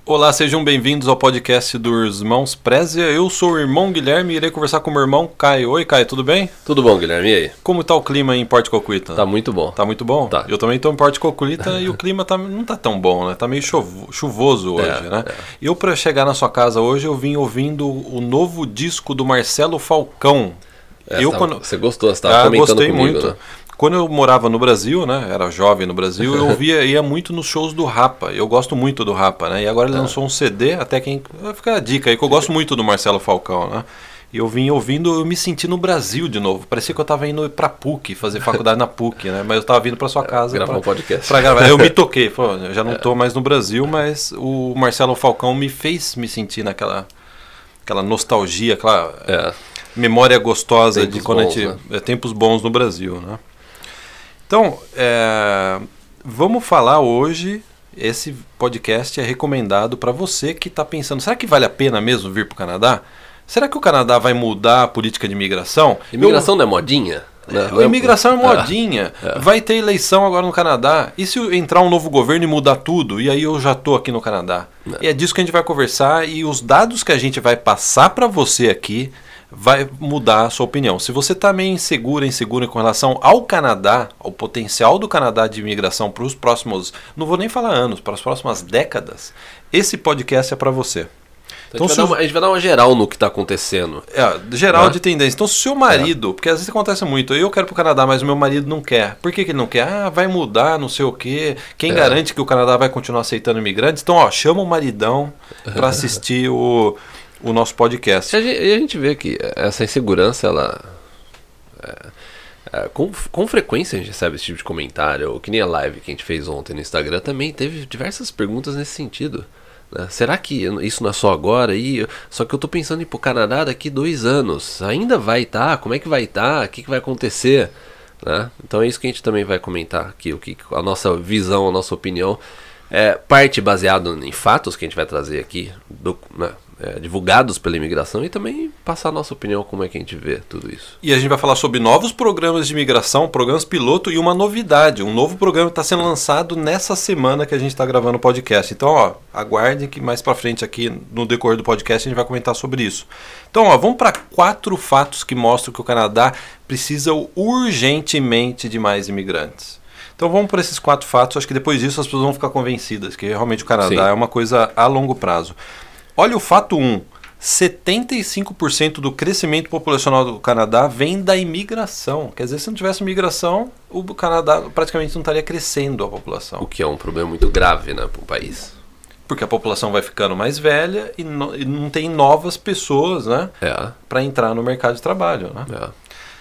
Olá, sejam bem-vindos ao podcast dos Irmãos Prézia. Eu sou o irmão Guilherme e irei conversar com o meu irmão Caio. Oi, Caio, tudo bem? Tudo bom, Guilherme, e aí? Como está o clima em Porto Cocuíta? Tá muito bom. Tá muito bom? Tá. Eu também estou em Porto Cocuíta e o clima não tá tão bom, né? Tá meio chuvoso hoje, né? Eu, para chegar na sua casa hoje, eu vim ouvindo o novo disco do Marcelo Falcão. Você gostou, você estava comentando gostei comigo, muito. né? Quando eu morava no Brasil, né, era jovem no Brasil, eu ia muito nos shows do Rapa. Eu gosto muito do Rapa, né? E agora ele lançou um CD, até quem... Vai ficar a dica aí, que eu gosto muito do Marcelo Falcão, né? E eu vim ouvindo, eu me senti no Brasil de novo. Parecia que eu estava indo pra PUC, fazer faculdade na PUC, né? Mas eu estava vindo pra sua casa gravar um podcast. Pra gravar. Eu me toquei, eu já não estou mais no Brasil, mas o Marcelo Falcão me fez me sentir aquela nostalgia, aquela memória gostosa tempos de quando bons, a gente... né? Tempos bons no Brasil, né? Então, vamos falar hoje, esse podcast é recomendado para você que está pensando, será que vale a pena mesmo vir para o Canadá? Será que o Canadá vai mudar a política de imigração? Imigração não é modinha? A imigração é modinha. Vai ter eleição agora no Canadá. E se entrar um novo governo e mudar tudo? E aí eu já estou aqui no Canadá. E é disso que a gente vai conversar e os dados que a gente vai passar para você aqui vai mudar a sua opinião. Se você está meio inseguro com relação ao Canadá, ao potencial do Canadá de imigração para os próximos, não vou nem falar anos, para as próximas décadas, esse podcast é para você. Então, a gente vai dar uma geral no que está acontecendo. Geral de tendência. Então, se o seu marido, porque às vezes acontece muito, eu quero para o Canadá, mas o meu marido não quer. Por que ele não quer? Vai mudar, não sei o quê. Quem garante que o Canadá vai continuar aceitando imigrantes? Então, chama o maridão para assistir o nosso podcast. E a gente vê que essa insegurança, ela... com frequência a gente recebe esse tipo de comentário, ou que nem a live que a gente fez ontem no Instagram também teve diversas perguntas nesse sentido, né? Será que isso não é só agora? Só que eu tô pensando em ir pro Canadá daqui 2 anos. Ainda vai estar? Como é que vai estar? O que vai acontecer? Né? Então é isso que a gente também vai comentar aqui, a nossa visão, a nossa opinião. Parte baseado em fatos que a gente vai trazer aqui, divulgados pela imigração, e também passar a nossa opinião, como é que a gente vê tudo isso. E a gente vai falar sobre novos programas de imigração, programas piloto e uma novidade, um novo programa que está sendo lançado nessa semana que a gente está gravando o podcast. Então, aguardem que mais para frente aqui no decorrer do podcast a gente vai comentar sobre isso. Então, vamos para 4 fatos que mostram que o Canadá precisa urgentemente de mais imigrantes. Então vamos por esses 4 fatos, acho que depois disso as pessoas vão ficar convencidas que realmente o Canadá é uma coisa a longo prazo. Olha o fato 1, 75% do crescimento populacional do Canadá vem da imigração. Quer dizer, se não tivesse imigração, o Canadá praticamente não estaria crescendo a população. O que é um problema muito grave, né, para o país. Porque a população vai ficando mais velha e não tem novas pessoas, né, para entrar no mercado de trabalho. Né?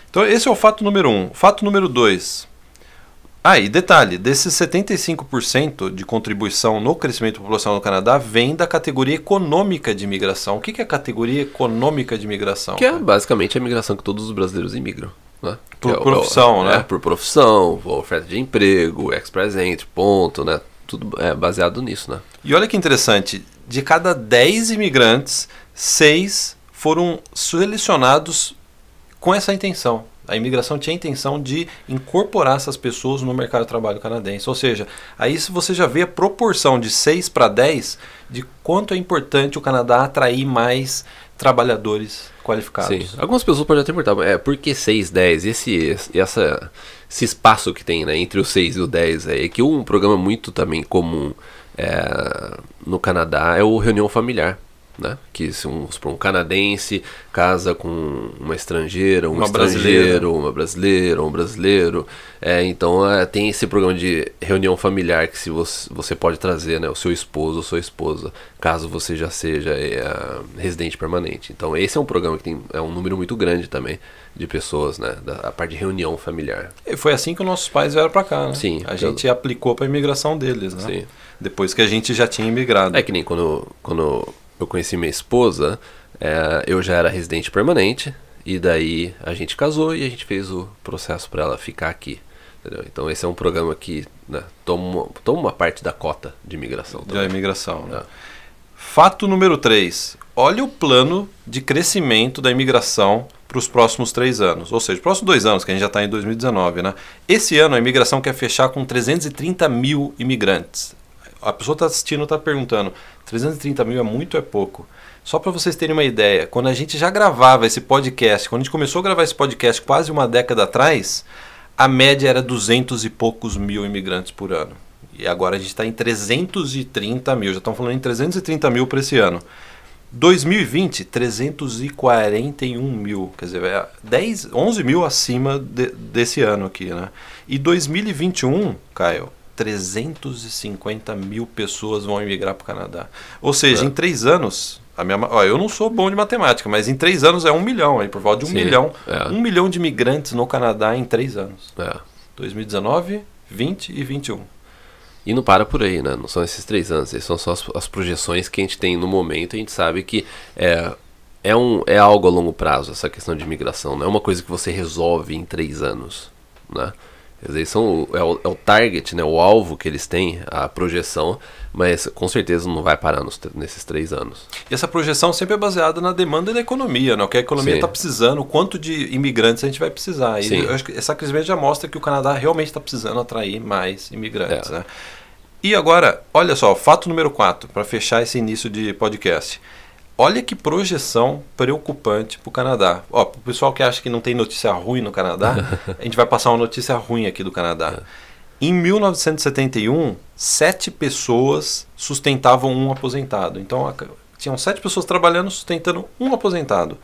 Então esse é o fato número 1. Fato número 2... e detalhe, desses 75% de contribuição no crescimento populacional no Canadá vem da categoria econômica de imigração. O que é a categoria econômica de imigração? Que é basicamente a imigração que todos os brasileiros imigram. Né? Por profissão, né? Por profissão, oferta de emprego, ex-presente, ponto, né? Tudo é baseado nisso, né? E olha que interessante, de cada 10 imigrantes, 6 foram selecionados com essa intenção. A imigração tinha a intenção de incorporar essas pessoas no mercado de trabalho canadense. Ou seja, aí você já vê a proporção de 6 para 10 de quanto é importante o Canadá atrair mais trabalhadores qualificados. Sim. Algumas pessoas podem até perguntar, por que 6, 10? Esse espaço que tem, né, entre o 6 e o 10 é que um programa muito também comum no Canadá é o reunião familiar. Né? Que se um canadense casa com uma estrangeira, um estrangeiro, uma brasileira, um brasileiro, então tem esse programa de reunião familiar que se você pode trazer, né, o seu esposo ou sua esposa, caso você já seja residente permanente. Então esse é um programa que tem um número muito grande também de pessoas, né, a parte de reunião familiar. E foi assim que os nossos pais vieram para cá, né? Sim, a gente aplicou para a imigração deles, né? Sim. Depois que a gente já tinha imigrado. É que nem quando eu conheci minha esposa, eu já era residente permanente, e daí a gente casou e a gente fez o processo para ela ficar aqui. Entendeu? Então esse é um programa que, né, toma uma parte da cota de imigração. Da imigração. Né? Fato número 3. Olha o plano de crescimento da imigração para os próximos 3 anos. Ou seja, os próximos 2 anos, que a gente já está em 2019. Né? Esse ano a imigração quer fechar com 330 mil imigrantes. a pessoa está assistindo, está perguntando, 330 mil é muito ou é pouco? Só para vocês terem uma ideia, quando a gente já gravava esse podcast, quando a gente começou a gravar esse podcast quase uma década atrás, a média era 200 e poucos mil imigrantes por ano. E agora a gente está em 330 mil, já estamos falando em 330 mil para esse ano. 2020, 341 mil, quer dizer, 11 mil acima desse ano aqui, né? E 2021, Caio, 350 mil pessoas vão emigrar para o Canadá. Ou seja, em 3 anos, eu não sou bom de matemática, mas em 3 anos é 1 milhão, aí por volta de 1 milhão. 1 milhão de imigrantes no Canadá em 3 anos. 2019, 20 e 21. E não para por aí, né? Não são esses 3 anos, essas são só as projeções que a gente tem no momento. A gente sabe que é algo a longo prazo, essa questão de imigração. Não é uma coisa que você resolve em 3 anos, né? Quer dizer, é o target, né? O alvo que eles têm, a projeção, mas com certeza não vai parar nesses 3 anos. E essa projeção sempre é baseada na demanda da economia, né? O que a economia está precisando, o quanto de imigrantes a gente vai precisar. E eu acho que essa crise já mostra que o Canadá realmente está precisando atrair mais imigrantes, né? E agora, olha só, fato número 4, para fechar esse início de podcast. Olha que projeção preocupante para o Canadá. Para o pessoal que acha que não tem notícia ruim no Canadá, a gente vai passar uma notícia ruim aqui do Canadá. Em 1971, 7 pessoas sustentavam um aposentado. Então, tinham 7 pessoas trabalhando, sustentando um aposentado.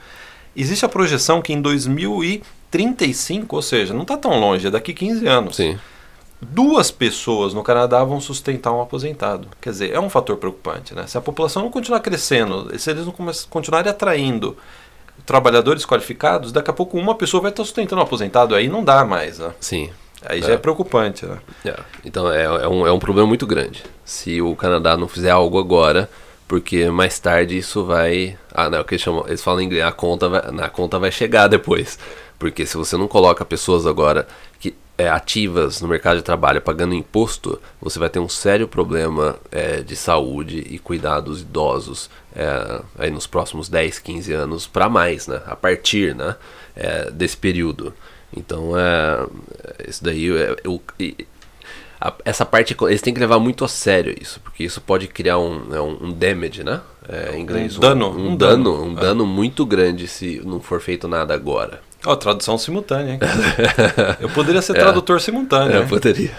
Existe a projeção que em 2035, ou seja, não está tão longe, é daqui 15 anos. Sim. 2 pessoas no Canadá vão sustentar um aposentado. Quer dizer, é um fator preocupante, né? Se a população não continuar crescendo, se eles não continuarem atraindo trabalhadores qualificados, daqui a pouco uma pessoa vai estar sustentando um aposentado, aí não dá mais, né? Sim. Aí já é preocupante, né? Então é um problema muito grande. Se o Canadá não fizer algo agora, porque mais tarde isso vai... não, o que eles falam em inglês, a conta vai chegar depois. Porque se você não coloca pessoas agora que ativas no mercado de trabalho pagando imposto, você vai ter um sério problema de saúde e cuidados idosos aí nos próximos 10, 15 anos para mais, né? A partir, né, desse período. Então, isso daí, essa parte, eles têm que levar muito a sério isso, porque isso pode criar um damage, né? Em inglês, um dano muito grande se não for feito nada agora. Tradução simultânea, hein? Eu poderia ser tradutor simultâneo. Eu poderia.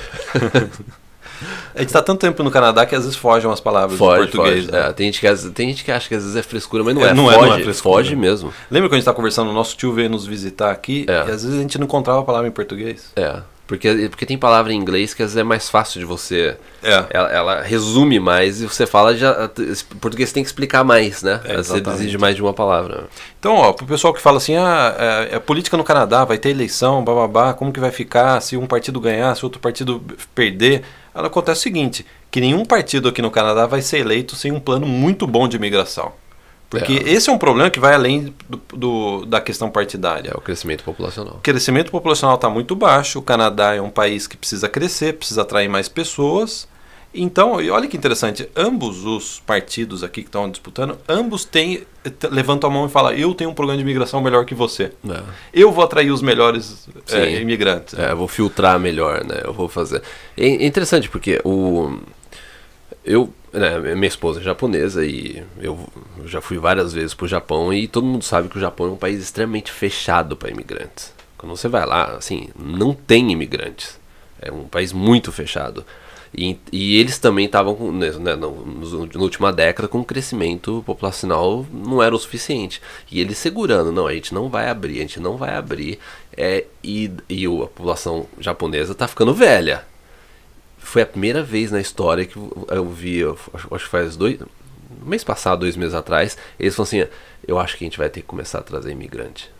A gente está tanto tempo no Canadá que às vezes fogem umas palavras do português. Né? Tem gente que acha que às vezes é frescura, mas não é. Não é frescura. Foge mesmo. Lembra quando a gente estava conversando, o nosso tio veio nos visitar aqui e às vezes a gente não encontrava a palavra em português. Porque tem palavra em inglês que às vezes é mais fácil de você... Ela resume mais e você fala... Em português você tem que explicar mais, né? Você exige mais de uma palavra. Então, pro pessoal que fala assim... a política no Canadá, vai ter eleição, bababá, como que vai ficar se um partido ganhar, se outro partido perder? Ela acontece o seguinte, que nenhum partido aqui no Canadá vai ser eleito sem um plano muito bom de imigração. Porque esse é um problema que vai além da questão partidária. É o crescimento populacional. O crescimento populacional está muito baixo. O Canadá é um país que precisa crescer, precisa atrair mais pessoas. Então, e olha que interessante, ambos os partidos aqui que estão disputando, ambos levantam a mão e falam, eu tenho um programa de imigração melhor que você. Eu vou atrair os melhores imigrantes. Eu vou filtrar melhor, né? Eu vou fazer. É interessante porque minha esposa é japonesa e eu já fui várias vezes pro Japão e todo mundo sabe que o Japão é um país extremamente fechado para imigrantes. Quando você vai lá, assim, não tem imigrantes. É um país muito fechado. E eles também estavam, na última década, com um crescimento populacional não era o suficiente. E eles segurando, não, a gente não vai abrir. E a população japonesa está ficando velha. Foi a primeira vez na história que eu vi, acho que faz mês passado, 2 meses atrás, eles falaram assim, eu acho que a gente vai ter que começar a trazer imigrante,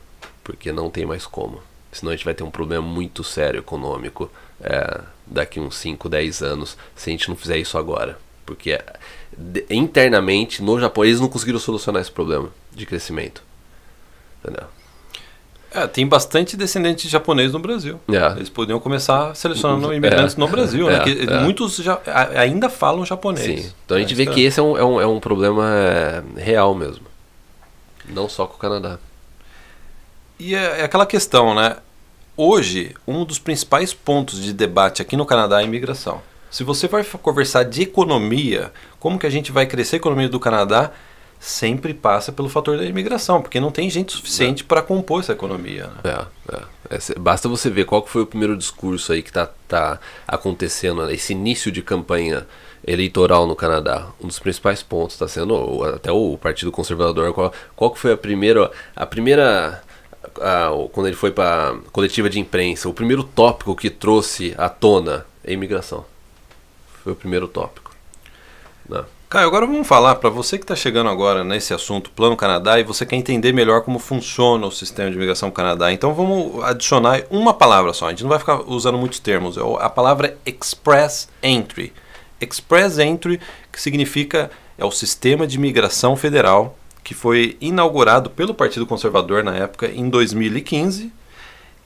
porque não tem mais como. Senão a gente vai ter um problema muito sério econômico daqui uns 5, 10 anos, se a gente não fizer isso agora. Porque internamente, no Japão, eles não conseguiram solucionar esse problema de crescimento. Entendeu? Tem bastante descendente de japonês no Brasil. Eles poderiam começar selecionando imigrantes no Brasil, né? Muitos ainda falam japonês. Sim. Então a gente vê que esse é um problema real mesmo. Não só com o Canadá. E é aquela questão, né? Hoje, um dos principais pontos de debate aqui no Canadá é a imigração. Se você vai conversar de economia, como que a gente vai crescer a economia do Canadá, sempre passa pelo fator da imigração, porque não tem gente suficiente para compor essa economia. Né? Basta você ver qual que foi o primeiro discurso aí que tá acontecendo, esse início de campanha eleitoral no Canadá. Um dos principais pontos está sendo até o Partido Conservador. Qual que foi a primeira quando ele foi para coletiva de imprensa, o primeiro tópico que trouxe à tona é a imigração. Foi o primeiro tópico. Não. Caio, agora vamos falar para você que está chegando agora nesse assunto Plano Canadá e você quer entender melhor como funciona o sistema de imigração do Canadá. Então vamos adicionar uma palavra só, a gente não vai ficar usando muitos termos. A palavra é Express Entry. Express Entry, que significa é o sistema de imigração federal que foi inaugurado pelo Partido Conservador na época em 2015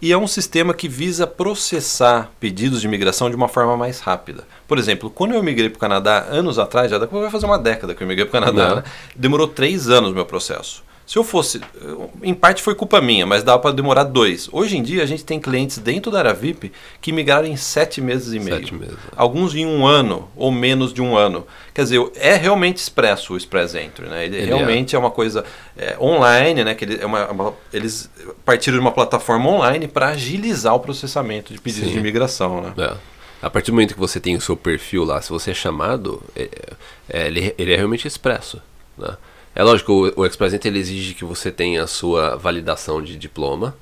e é um sistema que visa processar pedidos de imigração de uma forma mais rápida. Por exemplo, quando eu migrei para o Canadá anos atrás, já vai fazer uma década que eu migrei para o Canadá, né? Demorou 3 anos o meu processo. Se eu fosse, em parte foi culpa minha, mas dava para demorar 2. Hoje em dia a gente tem clientes dentro da Aravip que migraram em 7 meses e meio. 7 meses. Alguns em 1 ano ou menos de 1 ano. Quer dizer, é realmente expresso o Express Entry, né? Ele realmente é uma coisa online, né? Que eles partiram de uma plataforma online para agilizar o processamento de pedidos de imigração, né? A partir do momento que você tem o seu perfil lá, se você é chamado, ele é realmente expresso, né? É lógico, o Express Entry ele exige que você tenha a sua validação de diploma,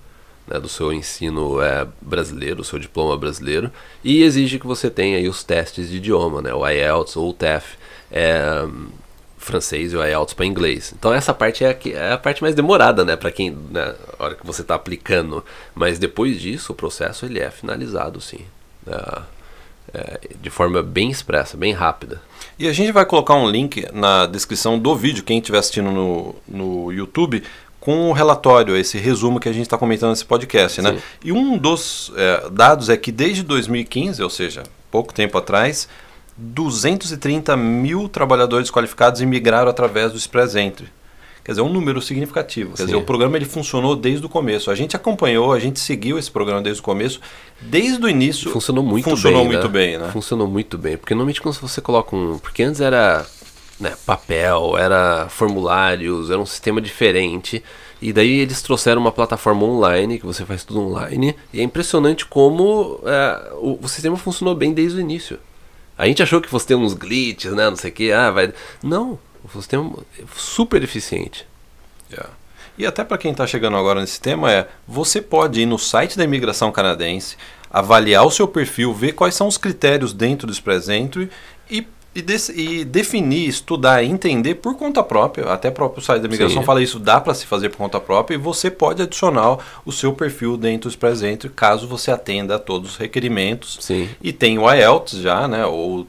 né, do seu ensino brasileiro, o seu diploma brasileiro, e exige que você tenha aí os testes de idioma, né, o IELTS ou o TEF, francês e o IELTS para inglês. Então essa parte é a parte mais demorada, né, para quem, né, a hora que você está aplicando, mas depois disso o processo ele é finalizado, sim, de forma bem expressa, bem rápida. E a gente vai colocar um link na descrição do vídeo, quem estiver assistindo no YouTube, com o relatório, esse resumo que a gente está comentando nesse podcast, né? E um dos dados é que desde 2015, ou seja, pouco tempo atrás, 230 mil trabalhadores qualificados imigraram através do Express Entry. Quer dizer, é um número significativo. Quer dizer, o programa ele funcionou desde o começo. A gente acompanhou, a gente seguiu esse programa desde o começo. Desde o início funcionou muito bem, né? Funcionou muito bem. Porque normalmente quando você coloca porque antes era papel, era formulários, era um sistema diferente. E daí eles trouxeram uma plataforma online, que você faz tudo online. E é impressionante como o sistema funcionou bem desde o início. A gente achou que fosse ter uns glitches, né? Não sei o que. Não. O sistema é super eficiente. E até para quem está chegando agora nesse tema você pode ir no site da imigração canadense, avaliar o seu perfil, ver quais são os critérios dentro do Express Entry e definir, estudar, entender por conta própria. Até o próprio site da imigração fala isso, dá para se fazer por conta própria e você pode adicionar o seu perfil dentro do Express Entry caso você atenda a todos os requerimentos. E tem o IELTS já, né, ou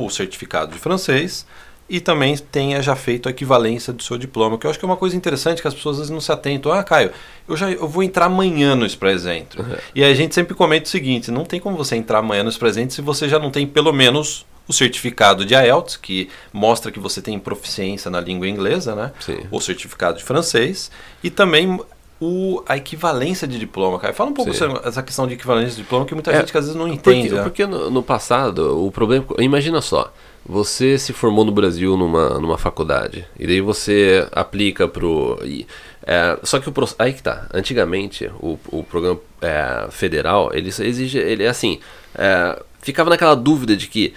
o certificado de francês. E também tenha já feito a equivalência do seu diploma, que eu acho que é uma coisa interessante que as pessoas às vezes não se atentam. Caio, eu vou entrar amanhã no Express Entry. E aí a gente sempre comenta o seguinte, não tem como você entrar amanhã no Express Entry se você já não tem pelo menos o certificado de IELTS, que mostra que você tem proficiência na língua inglesa, né? O certificado de francês, e também a equivalência de diploma, Caio. Fala um pouco sobre essa questão de equivalência de diploma, que muita gente que às vezes não entende. Porque no passado, o problema... Imagina só, você se formou no Brasil numa faculdade, e daí você aplica pro... só que aí que tá, antigamente o programa federal, ele exige, ele é assim, ficava naquela dúvida de que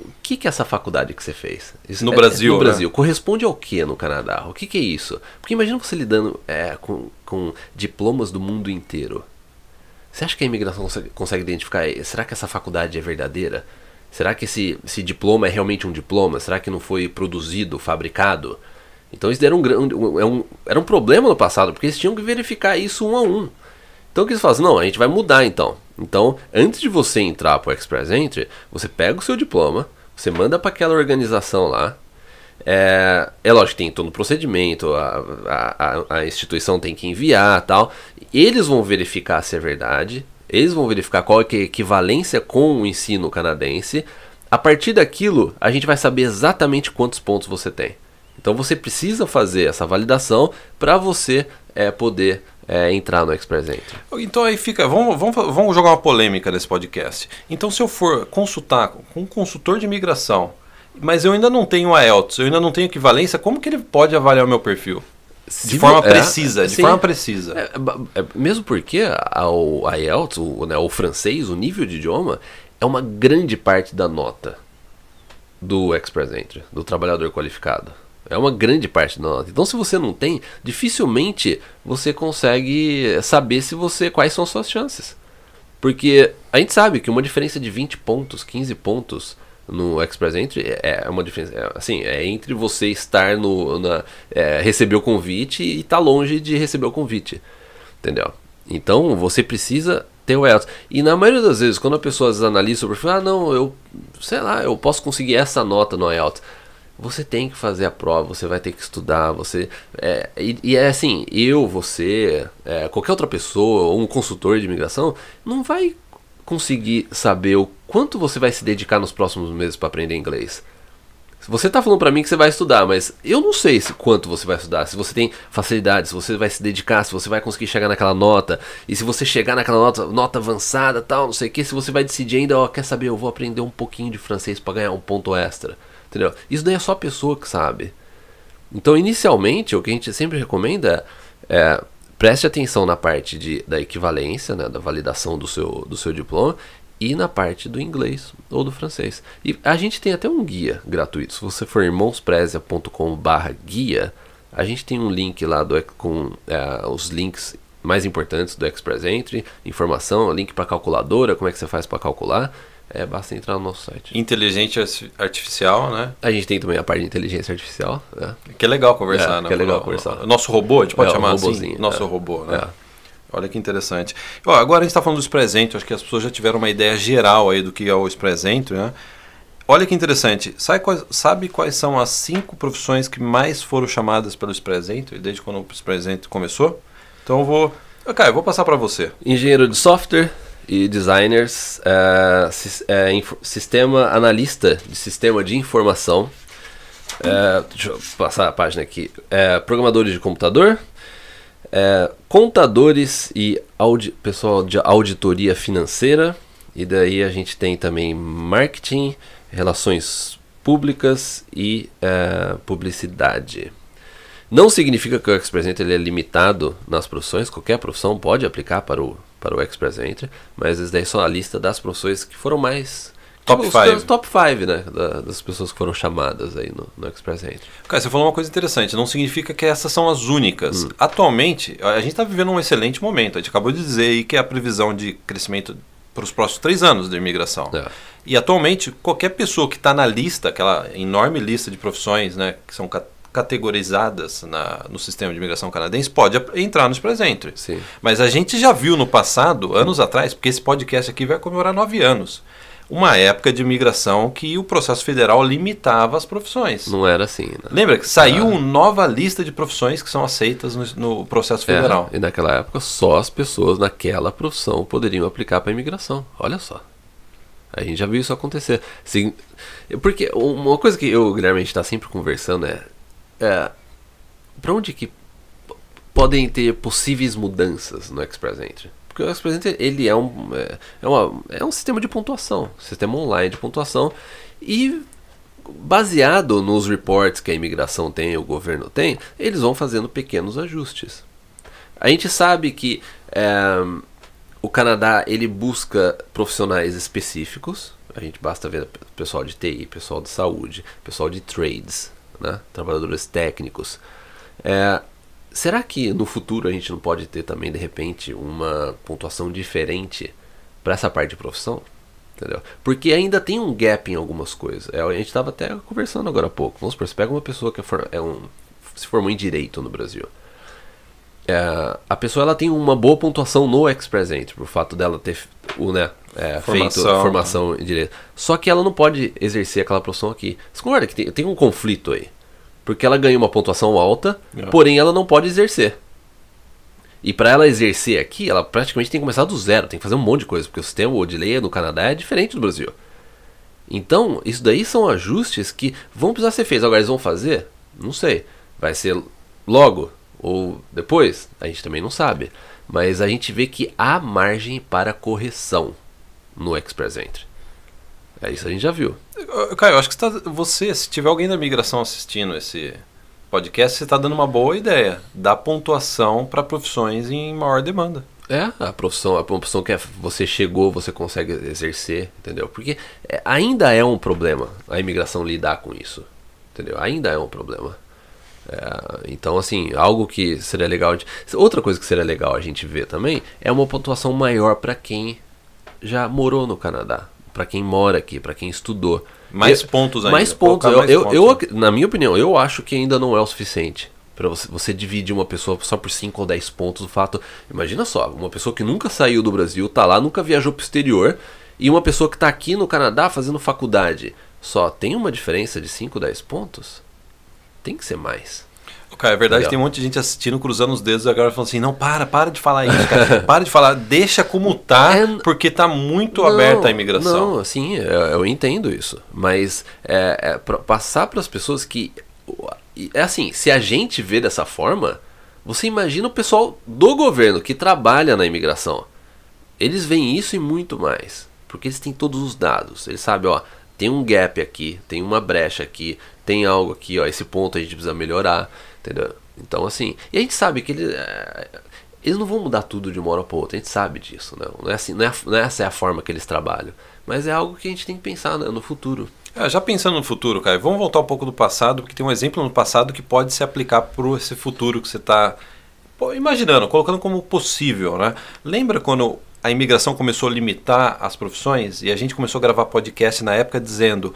o que é essa faculdade que você fez? Isso, no Brasil, no Brasil, corresponde ao que no Canadá? O que é isso? Porque imagina você lidando com diplomas do mundo inteiro. Você acha que a imigração consegue identificar, será que essa faculdade é verdadeira? Será que esse diploma é realmente um diploma? Será que não foi produzido, fabricado? Então isso era um problema no passado, porque eles tinham que verificar isso 1 a 1. Então o que eles fazem? Não, a gente vai mudar então. Então, antes de você entrar para o Express Entry, você pega o seu diploma, você manda para aquela organização lá. Lógico que tem todo o procedimento, a instituição tem que enviar e tal. Eles vão verificar se é verdade. Eles vão verificar qual é a equivalência com o ensino canadense. A partir daquilo, a gente vai saber exatamente quantos pontos você tem. Então você precisa fazer essa validação para você poder entrar no Express Entry. Então aí fica, vamos jogar uma polêmica nesse podcast. Então se eu for consultar com um consultor de imigração, mas eu ainda não tenho a IELTS, eu ainda não tenho equivalência, como que ele pode avaliar o meu perfil? De forma precisa, de forma precisa. Mesmo porque a IELTS, o francês, o nível de idioma, é uma grande parte da nota do Express Entry, do trabalhador qualificado. É uma grande parte da nota. Então, se você não tem, dificilmente você consegue saber quais são as suas chances. Porque a gente sabe que uma diferença de 20 pontos, 15 pontos no Express Entry é uma diferença. É entre você estar receber o convite e estar longe de receber o convite. Entendeu? Então, você precisa ter o IELTS. E na maioria das vezes, quando a pessoa analisa o perfil, eu posso conseguir essa nota no IELTS. Você tem que fazer a prova, você vai ter que estudar, qualquer outra pessoa, ou um consultor de imigração, não vai conseguir saber o quanto você vai se dedicar nos próximos meses para aprender inglês. Você está falando para mim que você vai estudar, mas eu não sei quanto você vai estudar, se você tem facilidade, se você vai se dedicar, se você vai conseguir chegar naquela nota, e se você chegar naquela nota avançada, tal, não sei o que, se você vai decidir ainda, quer saber, eu vou aprender um pouquinho de francês para ganhar um ponto extra. Entendeu? Isso daí é só a pessoa que sabe. Então, inicialmente, o que a gente sempre recomenda é preste atenção na parte da equivalência, né, da validação do seu diploma, e na parte do inglês ou do francês. E a gente tem até um guia gratuito. Se você for irmãosprezia.com/guia, a gente tem um link lá com os links mais importantes do Express Entry, informação, link para calculadora, como é que você faz para calcular. Basta entrar no nosso site. Inteligência artificial, né? A gente tem também a parte de inteligência artificial. Que é legal conversar, né? Que é legal conversar. Nosso robô, a gente pode chamar assim? Nosso robô, né? Olha que interessante. Agora a gente está falando do Express Entry, acho que as pessoas já tiveram uma ideia geral aí do que é o Express Entry, né? Olha que interessante. Sabe quais são as 5 profissões que mais foram chamadas pelo Express Entry, desde quando o Express Entry começou? Então eu vou passar para você. Engenheiro de software e designers, analista de sistema de informação, deixa eu passar a página aqui, programadores de computador, contadores e pessoal de auditoria financeira, e daí a gente tem também marketing, relações públicas e publicidade. Não significa que o Express Entry ele é limitado nas profissões, qualquer profissão pode aplicar para o Express Entry, mas isso daí são a lista das profissões que foram mais... Top 5, né? Das pessoas que foram chamadas aí no Express Entry. Cara, você falou uma coisa interessante, não significa que essas são as únicas. Atualmente, a gente está vivendo um excelente momento. A gente acabou de dizer aí que é a previsão de crescimento para os próximos 3 anos da imigração. E atualmente, qualquer pessoa que está na lista, aquela enorme lista de profissões, né, que são categorizadas no sistema de imigração canadense, pode entrar no Express Entry. Sim. Mas a gente já viu no passado, anos atrás, porque esse podcast aqui vai comemorar 9 anos, uma época de imigração que o processo federal limitava as profissões. Não era assim, né? Lembra que saiu uma nova lista de profissões que são aceitas no processo federal. E naquela época só as pessoas naquela profissão poderiam aplicar para a imigração. Olha só. A gente já viu isso acontecer. Porque uma coisa que eu e o Guilherme a gente está sempre conversando para onde que podem ter possíveis mudanças no Express Entry? Porque o Express Entry ele é um sistema de pontuação, sistema online de pontuação, e baseado nos reports que a imigração tem, o governo tem, eles vão fazendo pequenos ajustes. A gente sabe que o Canadá ele busca profissionais específicos. A gente basta ver pessoal de TI, pessoal de saúde, pessoal de trades, né? Trabalhadores técnicos. Será que no futuro a gente não pode ter também, de repente, uma pontuação diferente para essa parte de profissão? Entendeu? Porque ainda tem um gap em algumas coisas. A gente estava até conversando agora há pouco. Vamos supor, você pega uma pessoa que se formou em Direito no Brasil. A pessoa ela tem uma boa pontuação no Express Entry, por fato dela ter feito a formação em Direito. Só que ela não pode exercer aquela profissão aqui. Você concorda que tem um conflito aí? Porque ela ganha uma pontuação alta, porém ela não pode exercer. E para ela exercer aqui, ela praticamente tem que começar do zero, tem que fazer um monte de coisa, porque o sistema de lei no Canadá é diferente do Brasil. Então, isso daí são ajustes que vão precisar ser feitos. Agora, eles vão fazer? Não sei. Vai ser logo? ou depois, a gente também não sabe. Mas a gente vê que há margem para correção no Express Entry. É isso, a gente já viu. Caio, eu acho que se tiver alguém da migração assistindo esse podcast, você está dando uma boa ideia. Dá pontuação para profissões em maior demanda. A profissão que você chegou, você consegue exercer, entendeu? Porque ainda é um problema a imigração lidar com isso, entendeu? Ainda é um problema. Então, assim, algo que seria legal... Outra coisa que seria legal a gente ver também é uma pontuação maior para quem já morou no Canadá, para quem mora aqui, para quem estudou. Mais pontos ainda. Mais pontos. Na minha opinião, eu acho que ainda não é o suficiente para você dividir uma pessoa só por 5 ou 10 pontos. O fato, imagina só, uma pessoa que nunca saiu do Brasil, tá lá, nunca viajou pro exterior, e uma pessoa que tá aqui no Canadá fazendo faculdade. Só tem uma diferença de 5, 10 pontos? Tem que ser mais. Cara, é verdade, entendeu? Tem um monte de gente assistindo, cruzando os dedos e agora falando assim, não, para de falar isso, cara. Para de falar, deixa como tá, porque tá muito aberta a imigração. Não, assim, eu entendo isso. Mas passar para as pessoas que... É assim, se a gente vê dessa forma, você imagina o pessoal do governo que trabalha na imigração. Eles veem isso e muito mais. Porque eles têm todos os dados. Eles sabem, ó, tem um gap aqui, tem uma brecha aqui, tem algo aqui, ó, esse ponto a gente precisa melhorar, entendeu? Então, assim, e a gente sabe que eles não vão mudar tudo de uma hora para outra, a gente sabe disso, não é assim, não é essa é a forma que eles trabalham, mas é algo que a gente tem que pensar, né, no futuro. Já pensando no futuro, Caio, vamos voltar um pouco do passado, porque tem um exemplo no passado que pode se aplicar para esse futuro que você está imaginando, colocando como possível, né? Lembra quando a imigração começou a limitar as profissões e a gente começou a gravar podcast na época dizendo: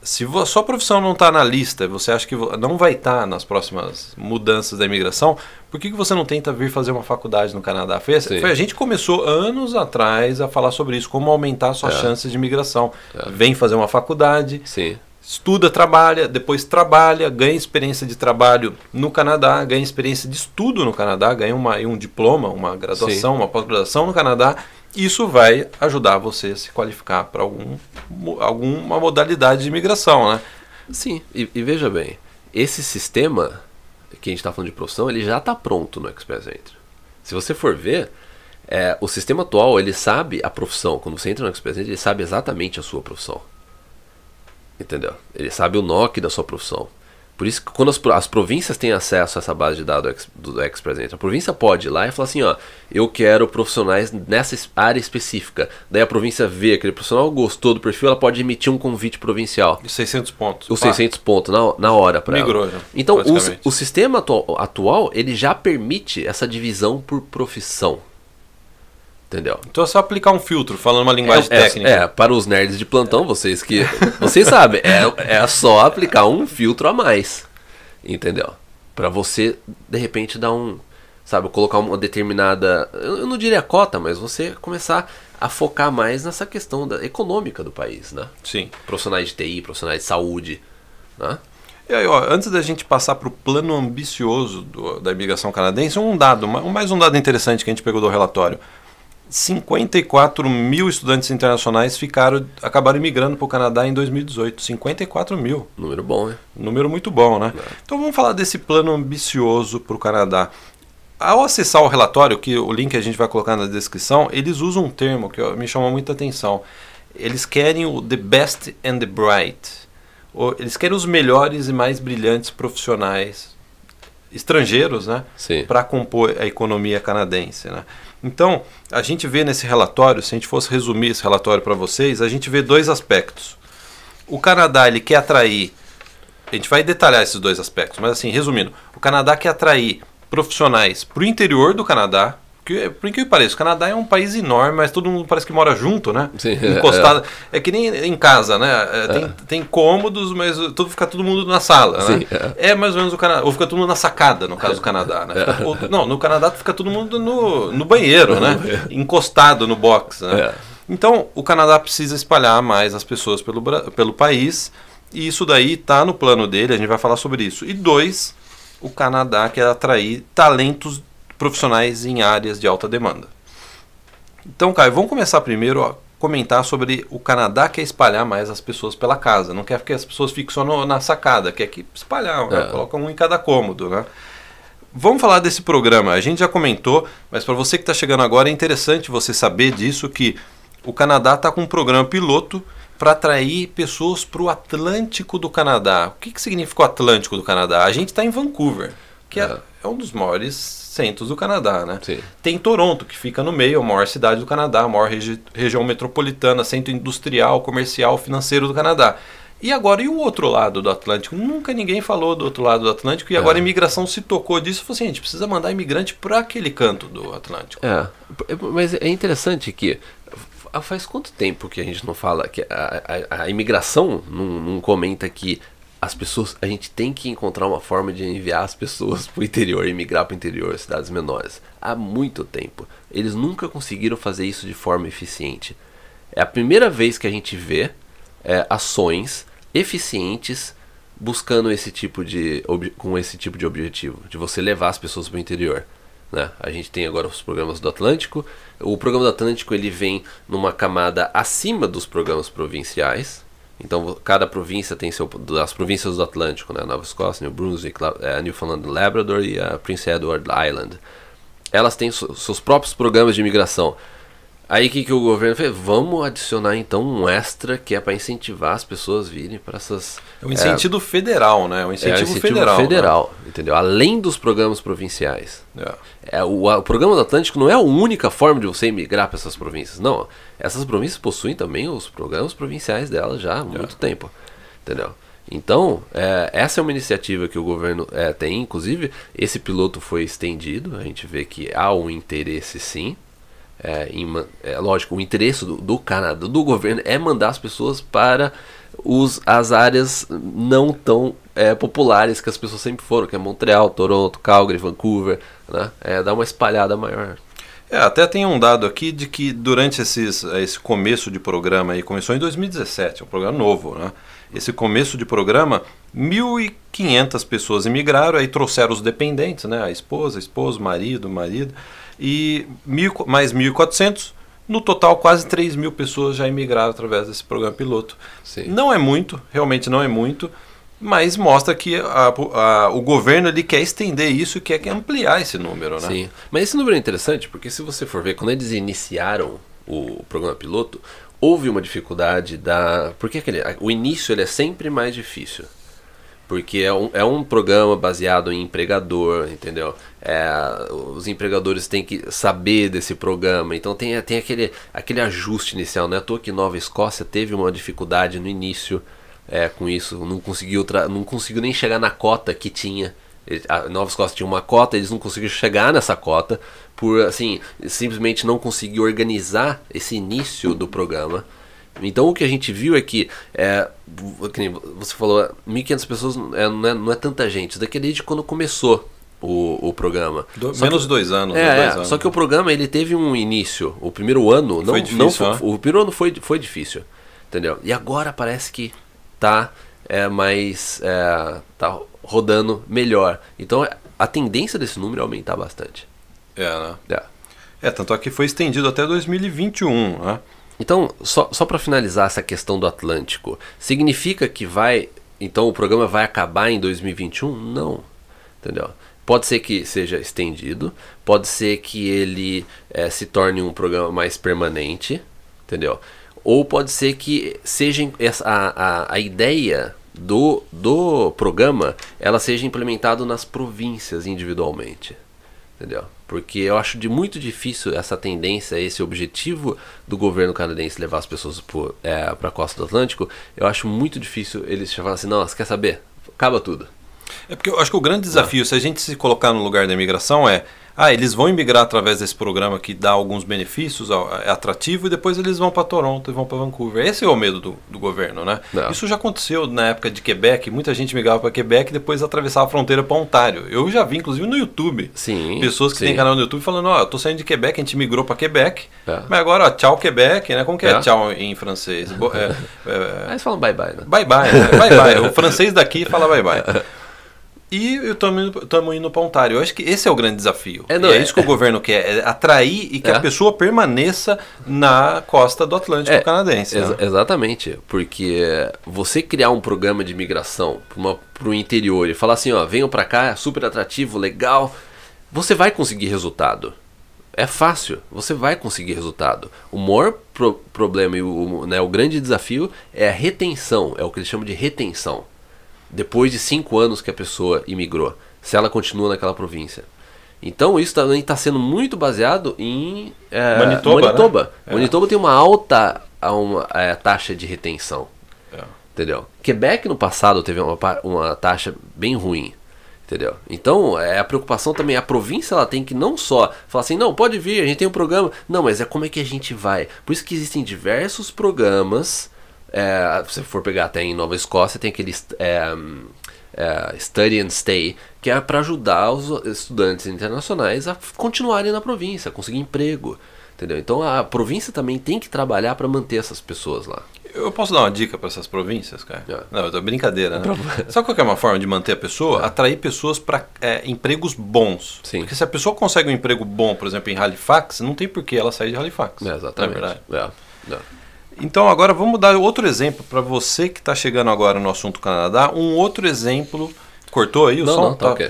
se a sua profissão não está na lista, você acha que não vai estar nas próximas mudanças da imigração, por que você não tenta vir fazer uma faculdade no Canadá? A gente começou anos atrás a falar sobre isso, como aumentar suas chances de imigração. Vem fazer uma faculdade, estuda, trabalha, depois trabalha, ganha experiência de trabalho no Canadá, ganha experiência de estudo no Canadá, ganha um diploma, uma graduação, uma pós-graduação no Canadá. Isso vai ajudar você a se qualificar para alguma modalidade de imigração, né? Sim, e veja bem, esse sistema que a gente está falando de profissão, ele já está pronto no Express Entry. Se você for ver, o sistema atual, ele sabe a profissão. Quando você entra no Express Entry, ele sabe exatamente a sua profissão. Entendeu? Ele sabe o NOC da sua profissão. Por isso que quando as províncias têm acesso a essa base de dados do Express Entry, a província pode ir lá e falar assim, ó, eu quero profissionais nessa área específica. Daí a província vê aquele profissional, gostou do perfil, ela pode emitir um convite provincial. De 600 pontos. Os 600 pontos na hora para ela. Migrou já. Então o sistema atual, ele já permite essa divisão por profissão. Entendeu? Então é só aplicar um filtro, falando uma linguagem técnica. Para os nerds de plantão, vocês sabem, é só aplicar um filtro a mais. Entendeu? Para você, de repente, dar colocar uma determinada, eu não diria cota, mas você começar a focar mais nessa questão econômica do país, né? Sim. Profissionais de TI, profissionais de saúde, né? E aí, antes da gente passar para o plano ambicioso da imigração canadense, mais um dado interessante que a gente pegou do relatório. 54 mil estudantes internacionais acabaram imigrando para o Canadá em 2018. 54 mil. Número bom, né? Número muito bom, né? Então vamos falar desse plano ambicioso para o Canadá. Ao acessar o relatório, que o link a gente vai colocar na descrição, eles usam um termo que me chamou muita atenção. Eles querem o the best and the bright. Eles querem os melhores e mais brilhantes profissionais estrangeiros, né? Para compor a economia canadense, né? Então, a gente vê nesse relatório, se a gente fosse resumir esse relatório para vocês, a gente vê dois aspectos. O Canadá, ele quer atrair, a gente vai detalhar esses dois aspectos, mas assim, resumindo, o Canadá quer atrair profissionais para o interior do Canadá, porque, por incrível que pareça, o Canadá é um país enorme, mas todo mundo parece que mora junto, né? Sim, encostado. É que nem em casa, né? Tem cômodos, mas fica todo mundo na sala, sim, né? É mais ou menos o Canadá. Ou fica todo mundo na sacada, no caso do Canadá, né? No Canadá fica todo mundo no banheiro, né? Encostado no box, né? Então, o Canadá precisa espalhar mais as pessoas pelo país, e isso daí está no plano dele, a gente vai falar sobre isso. E 2, o Canadá quer atrair talentos profissionais em áreas de alta demanda. Então, Caio, vamos começar primeiro a comentar sobre o Canadá quer espalhar mais as pessoas pela casa, não quer que as pessoas fiquem só na sacada, quer que espalhar, né? Coloca um em cada cômodo, né? vamos falar desse programa. A gente já comentou, mas para você que está chegando agora, é interessante você saber disso, que o Canadá está com um programa piloto para atrair pessoas para o Atlântico do Canadá. O que significa o Atlântico do Canadá? A gente está em Vancouver, que é um dos maiores centros do Canadá, né? Sim. Tem Toronto, que fica no meio, a maior cidade do Canadá, a maior região metropolitana, centro industrial, comercial, financeiro do Canadá. E agora, e o outro lado do Atlântico? Nunca ninguém falou do outro lado do Atlântico, e agora a imigração se tocou disso e falou assim, a gente precisa mandar imigrante para aquele canto do Atlântico. Mas é interessante que faz quanto tempo que a gente não fala que a imigração não comenta que as pessoas, a gente tem que encontrar uma forma de enviar as pessoas para o interior, emigrar para o interior, cidades menores. Há muito tempo. Eles nunca conseguiram fazer isso de forma eficiente. É a primeira vez que a gente vê ações eficientes buscando com esse tipo de objetivo, de você levar as pessoas para o interior. Né? A gente tem agora os programas do Atlântico. O programa do Atlântico ele vem numa camada acima dos programas provinciais. Então cada província tem das províncias do Atlântico, né? Nova Escócia, New Brunswick, Newfoundland e Labrador e a Prince Edward Island. Elas têm seus próprios programas de imigração. Aí o que o governo fez? Vamos adicionar então um extra que é para incentivar as pessoas a virem para essas... É um incentivo federal, né? Um incentivo federal, né? Entendeu? Além dos programas provinciais. O programa do Atlântico não é a única forma de você emigrar para essas províncias. Não, essas províncias possuem também os programas provinciais delas já há muito tempo. Entendeu? Então, essa é uma iniciativa que o governo tem. Inclusive, esse piloto foi estendido. A gente vê que há um interesse sim. Lógico, o interesse do Canadá, do governo, é mandar as pessoas para as áreas não tão populares que as pessoas sempre foram, que é Montreal, Toronto, Calgary, Vancouver, né? Dar uma espalhada maior. Até tem um dado aqui de que durante esse começo de programa, aí, começou em 2017, é um programa novo, né? Esse começo de programa, 1.500 pessoas imigraram, aí trouxeram os dependentes, né? A esposa, marido, e mais 1.400, no total quase 3.000 pessoas já imigraram através desse programa piloto. Sim. Não é muito, realmente não é muito, mas mostra que o governo ele quer estender isso e quer ampliar esse número, né? Sim, mas esse número é interessante porque se você for ver, quando eles iniciaram o programa piloto, houve uma dificuldade porque o início ele é sempre mais difícil. Porque é um programa baseado em empregador, entendeu? Os empregadores têm que saber desse programa. Então tem aquele ajuste inicial. Não é à toa que Nova Escócia teve uma dificuldade no início com isso. Não conseguiu nem chegar na cota que tinha. A Nova Escócia tinha uma cota, eles não conseguiram chegar nessa cota por assim, simplesmente não conseguir organizar esse início do programa. Então o que a gente viu é que você falou, 1.500 pessoas não é tanta gente. Isso daqui é desde quando começou o programa. Menos de 2 anos. Só que o programa ele teve um início. O primeiro ano o primeiro ano foi difícil, entendeu? E agora parece que tá rodando melhor. Então a tendência desse número é aumentar bastante. Tanto é que foi estendido até 2021, né? Então, só para finalizar essa questão do Atlântico, significa que então o programa vai acabar em 2021? Não, entendeu? Pode ser que seja estendido, pode ser que ele se torne um programa mais permanente, entendeu? Ou pode ser que seja a ideia do programa ela seja implementada nas províncias individualmente, entendeu? Porque eu acho muito difícil essa tendência, esse objetivo do governo canadense levar as pessoas para a costa do Atlântico. Eu acho muito difícil eles falarem assim, não, você quer saber? Acaba tudo. Porque eu acho que o grande desafio, se a gente se colocar no lugar da imigração, eles vão imigrar através desse programa que dá alguns benefícios, é atrativo, e depois eles vão para Toronto e vão para Vancouver. Esse é o medo do governo, né? Isso já aconteceu na época de Quebec, muita gente migrava para Quebec e depois atravessava a fronteira para Ontário. Eu já vi, inclusive, no YouTube, pessoas que têm canal no YouTube falando, eu tô saindo de Quebec, a gente migrou para Quebec, mas agora, tchau Quebec, né? Como que é tchau em francês? Aí eles falam bye-bye, né? Bye-bye, né? Bye-bye. O francês daqui fala bye-bye. E estamos indo para Ontário. Eu acho que esse é o grande desafio. É isso que o governo quer, é atrair e que a pessoa permaneça na costa do Atlântico canadense. Exatamente, porque você criar um programa de imigração para o interior e falar assim, ó, venham para cá, é super atrativo, legal, você vai conseguir resultado. É fácil, você vai conseguir resultado. O maior problema e o grande desafio é a retenção, é o que eles chamam de retenção. Depois de 5 anos que a pessoa imigrou, se ela continua naquela província. Então isso também está sendo muito baseado em Manitoba. Né? Manitoba tem uma alta taxa de retenção. Entendeu? Quebec no passado teve uma taxa bem ruim. Entendeu? Então a preocupação também, a província ela tem que não só falar assim, não, pode vir, a gente tem um programa. Não, mas é como é que a gente vai. Por isso que existem diversos programas. Se você for pegar até em Nova Escócia, tem aquele Study and Stay, que é para ajudar os estudantes internacionais a continuarem na província, a conseguir emprego. Entendeu? Então a província também tem que trabalhar para manter essas pessoas lá. Eu posso dar uma dica para essas províncias, cara? Não, é brincadeira, né? Sabe qual que é uma forma de manter a pessoa? Atrair pessoas para empregos bons. Sim. Porque se a pessoa consegue um emprego bom, por exemplo, em Halifax, não tem por que ela sair de Halifax. Exatamente. Não é verdade? Então agora vamos dar outro exemplo para você que está chegando agora no assunto Canadá. Um outro exemplo. Cortou aí o som? Não, tá ok.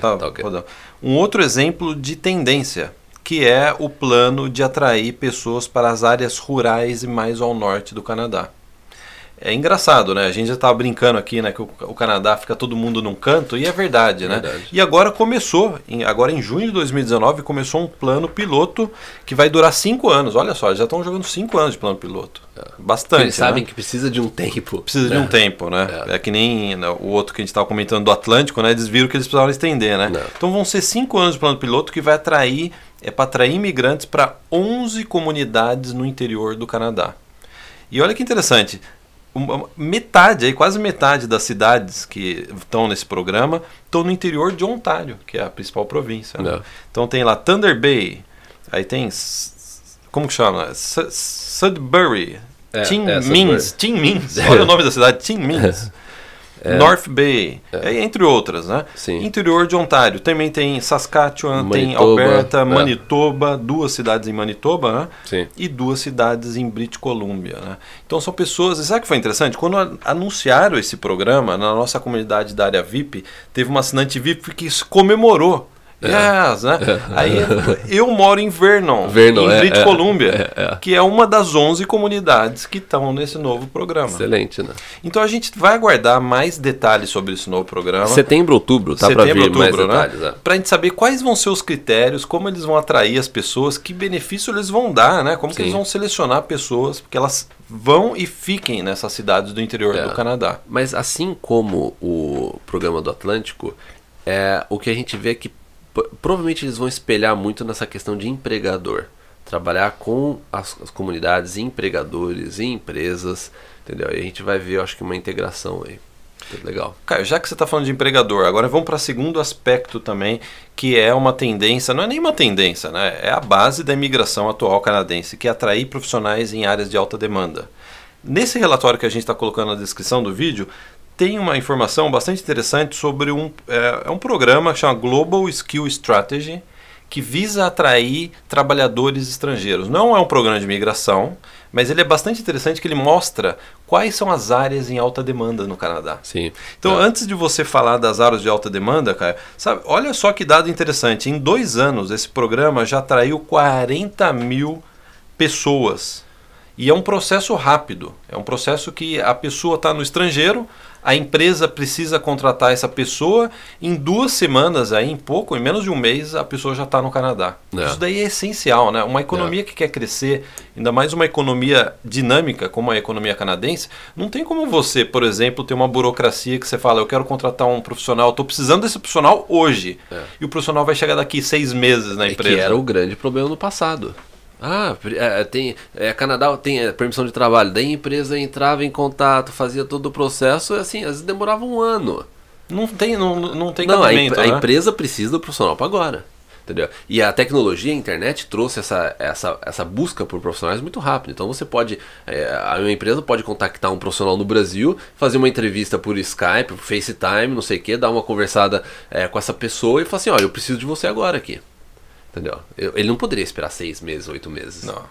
Um outro exemplo de tendência, que é o plano de atrair pessoas para as áreas rurais e mais ao norte do Canadá. É engraçado, né? A gente já estava brincando aqui, né, que o Canadá fica todo mundo num canto, e é verdade, né? E agora começou, agora em junho de 2019, começou um plano piloto que vai durar 5 anos. Olha só, já estão jogando 5 anos de plano piloto. Bastante, eles sabem que precisa de um tempo. Precisa de um tempo, né? É que nem o outro que a gente estava comentando do Atlântico, né? Eles viram que eles precisavam estender, né? Então vão ser 5 anos de plano piloto que vai atrair, para atrair imigrantes para 11 comunidades no interior do Canadá. E olha que interessante, quase metade das cidades que estão nesse programa estão no interior de Ontário, que é a principal província. Né? Então tem lá Thunder Bay, aí tem, como que chama? Sudbury, Timmins, olha o nome da cidade, Timmins. North Bay, entre outras, né? Sim. Interior de Ontário, também tem Saskatchewan, Manitoba, tem Alberta, Manitoba, 2 cidades em Manitoba, né? Sim. E 2 cidades em British Columbia, né? Então são pessoas, e sabe o que foi interessante? Quando anunciaram esse programa, na nossa comunidade da área VIP, teve uma assinante VIP que comemorou. Né? Aí eu moro em Vernon em British Columbia, que é uma das 11 comunidades que estão nesse novo programa. Excelente, né? Então a gente vai aguardar mais detalhes sobre esse novo programa. Setembro, outubro, tá para vir mais detalhes. Né? Para a gente saber quais vão ser os critérios, como eles vão atrair as pessoas, que benefício eles vão dar, né? Como que eles vão selecionar pessoas, porque elas vão e fiquem nessas cidades do interior do Canadá. Mas assim como o programa do Atlântico, o que a gente vê é que provavelmente eles vão espelhar muito nessa questão de empregador. Trabalhar com as comunidades, empregadores e empresas, entendeu? E a gente vai ver, eu acho que uma integração aí. Legal. Caio, já que você está falando de empregador, agora vamos para o segundo aspecto também, que é uma tendência, não é nem uma tendência, né? É a base da imigração atual canadense, que é atrair profissionais em áreas de alta demanda. Nesse relatório que a gente está colocando na descrição do vídeo, tem uma informação bastante interessante sobre um programa que chama Global Skill Strategy, que visa atrair trabalhadores estrangeiros. Não é um programa de imigração, mas ele é bastante interessante, que ele mostra quais são as áreas em alta demanda no Canadá. Sim. Então, antes de você falar das áreas de alta demanda, Caio, sabe, olha só que dado interessante. Em 2 anos, esse programa já atraiu 40 mil pessoas. E é um processo rápido. É um processo que a pessoa está no estrangeiro, a empresa precisa contratar essa pessoa, em 2 semanas, aí, em menos de um mês, a pessoa já está no Canadá. Isso daí é essencial, né? Uma economia que quer crescer, ainda mais uma economia dinâmica como a economia canadense, não tem como você, por exemplo, ter uma burocracia que você fala, eu quero contratar um profissional, estou precisando desse profissional hoje. E o profissional vai chegar daqui 6 meses na empresa. Que era o grande problema no passado. Canadá tem permissão de trabalho, daí a empresa entrava em contato, fazia todo o processo, assim, às vezes demorava 1 ano. Não tem cabimento, a empresa precisa do profissional para agora. Entendeu? E a tecnologia, a internet trouxe essa busca por profissionais muito rápido. Então você pode, uma empresa pode contactar um profissional no Brasil, fazer uma entrevista por Skype, por FaceTime, não sei o que, dar uma conversada com essa pessoa e falar assim, olha, eu preciso de você agora aqui. Entendeu? Ele não poderia esperar 6 meses, 8 meses. Não.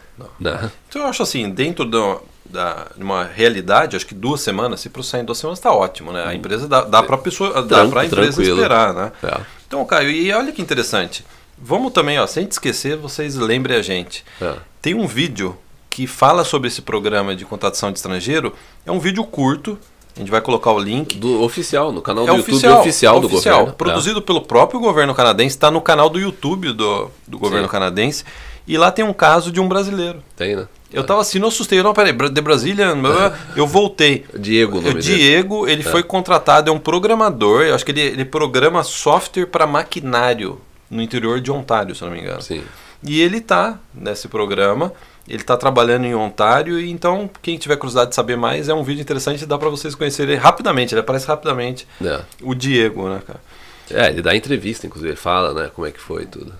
Então eu acho assim, dentro de uma realidade, acho que 2 semanas, se processar em 2 semanas está ótimo, né? A empresa dá para a pessoa, dá para a empresa esperar, né? Então, Caio, e olha que interessante. Vamos também, ó, sem te esquecer, vocês lembrem a gente. Tem um vídeo que fala sobre esse programa de contratação de estrangeiro. É um vídeo curto. A gente vai colocar o link. Do oficial, no canal do YouTube oficial do governo. Produzido pelo próprio governo canadense. Está no canal do YouTube do governo canadense. E lá tem um caso de um brasileiro. Tem, né? Eu tava assim, não assustei. Não, peraí, de Brasília, eu voltei. Diego, o nome Diego, ele foi contratado, é um programador. Eu acho que ele programa software para maquinário no interior de Ontário, se eu não me engano. Sim. E ele tá nesse programa. Ele está trabalhando em Ontário, e então quem tiver curiosidade de saber mais, é um vídeo interessante, dá para vocês conhecerem rapidamente, ele aparece rapidamente, o Diego, né, cara? Ele dá entrevista, inclusive, ele fala, né, como é que foi tudo.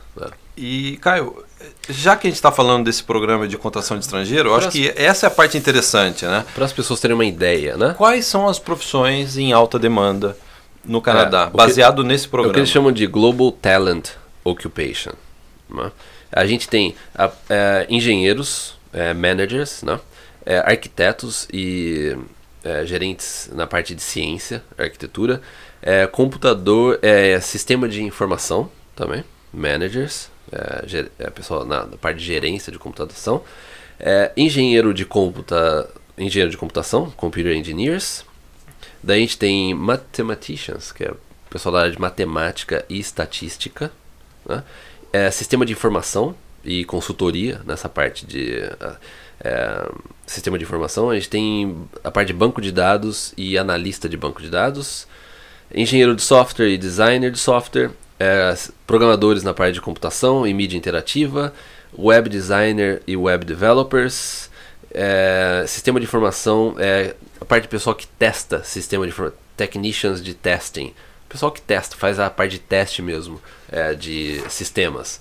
E, Caio, já que a gente está falando desse programa de contratação de estrangeiro, eu acho que essa é a parte interessante, né? Para as pessoas terem uma ideia, né? Quais são as profissões em alta demanda no Canadá, baseado nesse programa? O que eles chamam de Global Talent Occupation, né? A gente tem engenheiros, managers, né? Arquitetos e gerentes na parte de ciência, arquitetura, computador, sistema de informação também, managers, pessoal na parte de gerência de computação, engenheiro de computação, computer engineers. Daí a gente tem mathematicians, que é o pessoal da área de matemática e estatística, né? Sistema de informação e consultoria nessa parte de sistema de informação. A gente tem a parte de banco de dados e analista de banco de dados, engenheiro de software e designer de software, programadores na parte de computação e mídia interativa, web designer e web developers, sistema de informação, a parte de pessoal que testa sistema de informação, technicians de testing. Pessoal que testa, faz a parte de teste mesmo, de sistemas.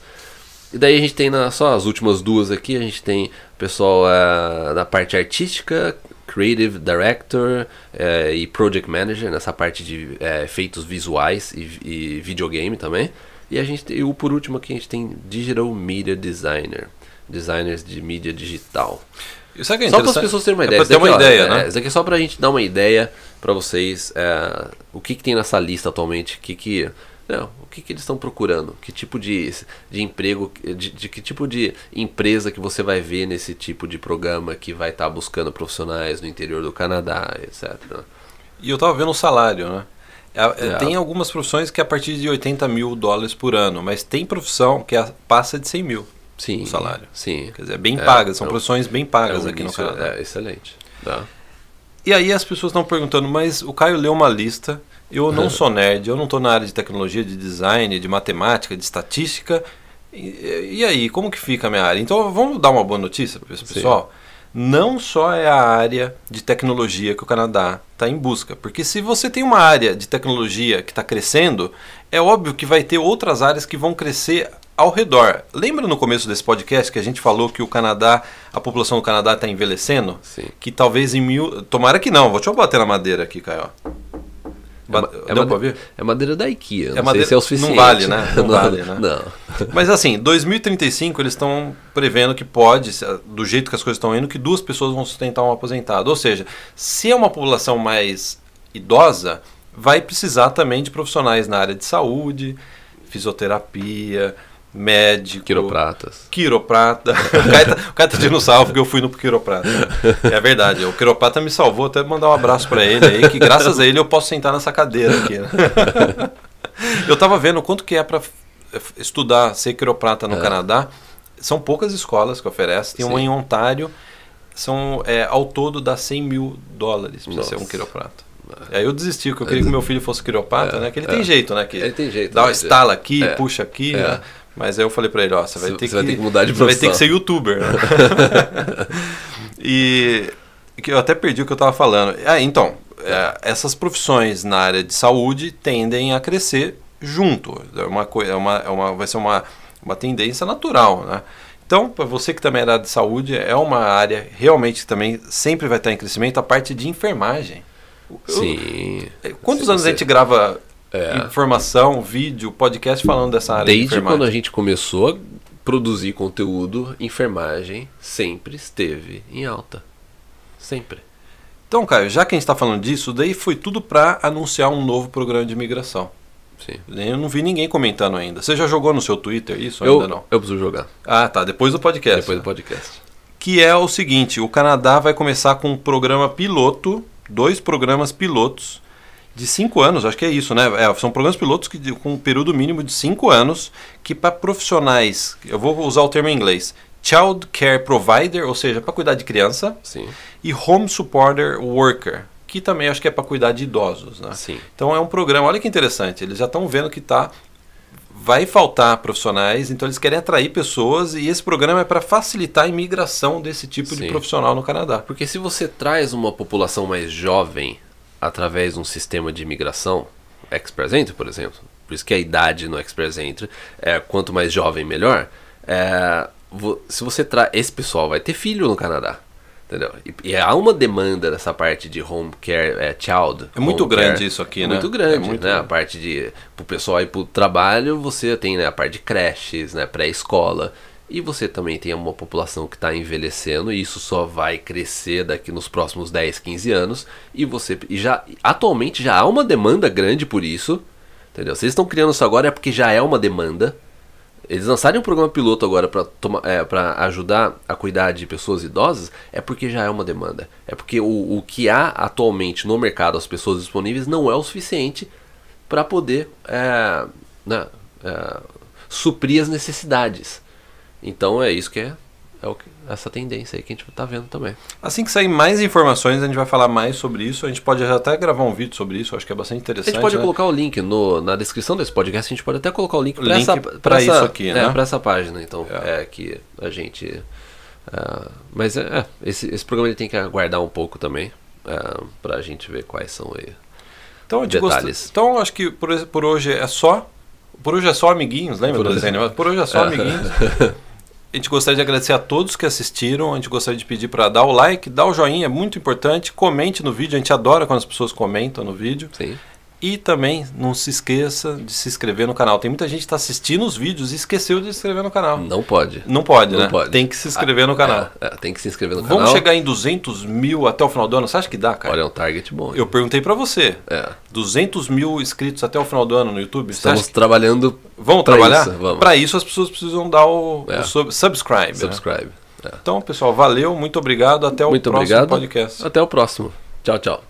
E daí a gente tem só as últimas 2 aqui, a gente tem pessoal na parte artística, Creative Director e Project Manager, nessa parte de efeitos visuais e videogame também. E por último aqui a gente tem Digital Media Designer, designers de mídia digital. Isso é só para as pessoas terem uma ideia. Ter uma ideia, né? Isso aqui é só para a gente dar uma ideia para vocês, o que tem nessa lista atualmente, o que eles estão procurando, que tipo de emprego, de que tipo de empresa que você vai ver nesse tipo de programa que vai estar buscando profissionais no interior do Canadá, etc. E eu estava vendo o salário, né? Tem algumas profissões que é a partir de $80 mil por ano, mas tem profissão que passa de 100 mil. Sim, o salário. Sim. Quer dizer, bem pagas, são profissões bem pagas aqui no Canadá. Excelente. E aí as pessoas estão perguntando, mas o Caio leu uma lista, eu não sou nerd, eu não estou na área de tecnologia, de design, de matemática, de estatística, e aí, como que fica a minha área? Então vamos dar uma boa notícia para esse pessoal? Sim. Não só é a área de tecnologia que o Canadá está em busca, porque se você tem uma área de tecnologia que está crescendo, é óbvio que vai ter outras áreas que vão crescer ao redor. Lembra no começo desse podcast que a gente falou que o Canadá, a população do Canadá está envelhecendo? Sim. Que talvez tomara que não, deixa eu bater na madeira aqui, Caio. Deu pra ver? É madeira da IKEA, não sei se é o suficiente. Não vale, né? Não vale, né? Não. Mas assim, 2035 eles estão prevendo que pode, do jeito que as coisas estão indo, que 2 pessoas vão sustentar um aposentado. Ou seja, se é uma população mais idosa, vai precisar também de profissionais na área de saúde, fisioterapia, médico, quiroprata. O cara tá tirando salvo porque eu fui no quiroprata. É verdade, o quiroprata me salvou, até mandar um abraço para ele aí, que graças a ele eu posso sentar nessa cadeira aqui, né? Eu tava vendo quanto que é para estudar, ser quiroprata no Canadá. São poucas escolas que oferecem, tem uma em Ontário, ao todo dá $100 mil para ser um quiroprata. Aí eu desisti, porque eu queria que meu filho fosse quiroprata, né? Que ele tem jeito, né? Que ele tem jeito. Dá uma estala aqui, puxa aqui, né? Mas aí eu falei pra ele, você vai ter que mudar de profissão. Você vai ter que ser youtuber, né? E que eu até perdi o que eu tava falando. Então, essas profissões na área de saúde tendem a crescer junto. Vai ser uma tendência natural, né? Então, para você que também é da área de saúde, é uma área realmente que também sempre vai estar em crescimento, a parte de enfermagem. Sim. Quantos anos a gente grava informação, vídeo, podcast falando dessa área de Desde enfermagem? quando a gente começou a produzir conteúdo, enfermagem sempre esteve em alta. Sempre. Então, Caio, já que a gente está falando disso, daí foi tudo para anunciar um novo programa de imigração. Sim. Eu não vi ninguém comentando ainda. Você já jogou no seu Twitter isso? Ainda não? Eu preciso jogar. Ah, tá. Depois do podcast. Depois do podcast. Que é o seguinte, o Canadá vai começar com um programa piloto, 2 programas pilotos de 5 anos, acho que é isso, né? São programas pilotos com um período mínimo de 5 anos, que para profissionais, eu vou usar o termo em inglês, Child Care Provider, ou seja, para cuidar de criança, Sim. e Home Supporter Worker, que também acho que é para cuidar de idosos, né? Sim. Então é um programa, olha que interessante, eles já estão vendo que vai faltar profissionais, então eles querem atrair pessoas e esse programa é para facilitar a imigração desse tipo de profissional no Canadá. Porque se você traz uma população mais jovem através de um sistema de imigração, Express Entry, por exemplo, por isso que a idade no Express Entry é quanto mais jovem melhor, se você traz, esse pessoal vai ter filho no Canadá. Entendeu? E há uma demanda nessa parte de home care, child. É muito grande care, isso aqui, né? Muito grande, é muito né? grande. A parte de pro pessoal ir pro trabalho, você tem, né, a parte de creches, né, pré-escola, e você também tem uma população que está envelhecendo, e isso só vai crescer daqui nos próximos 10, 15 anos, atualmente já há uma demanda grande por isso, entendeu? Se eles estão criando isso agora é porque já é uma demanda. Eles lançarem um programa piloto agora para ajudar a cuidar de pessoas idosas é porque já é uma demanda. É porque o que há atualmente no mercado, as pessoas disponíveis, não é o suficiente para poder suprir as necessidades. Então é isso que é essa tendência aí que a gente está vendo também. Assim que sair mais informações, a gente vai falar mais sobre isso. A gente pode já até gravar um vídeo sobre isso, acho que é bastante interessante. A gente pode né? colocar o link na descrição desse podcast, a gente pode até colocar o link para isso aqui, né? Para essa página, então, que a gente... mas esse programa ele tem que aguardar um pouco também, para a gente ver quais são aí então, detalhes. Então, acho que por hoje é só... Por hoje é só, amiguinhos, lembra do desenho? Por hoje é só, amiguinhos. A gente gostaria de agradecer a todos que assistiram, a gente gostaria de pedir para dar o like, dar o joinha, é muito importante, comente no vídeo, a gente adora quando as pessoas comentam no vídeo. Sim. E também não se esqueça de se inscrever no canal. Tem muita gente que está assistindo os vídeos e esqueceu de se inscrever no canal. Não pode. Não pode, não né? Pode. Tem que se inscrever no canal. Tem que se inscrever no canal. Vamos chegar em 200 mil até o final do ano? Você acha que dá, cara? Olha, é um target bom. Eu perguntei para você. 200 mil inscritos até o final do ano no YouTube? Estamos trabalhando. Vamos trabalhar? Vamos. Para isso as pessoas precisam dar o subscribe. Subscribe. Né? Então, pessoal, valeu, muito obrigado. Até o próximo podcast. Até o próximo. Tchau, tchau.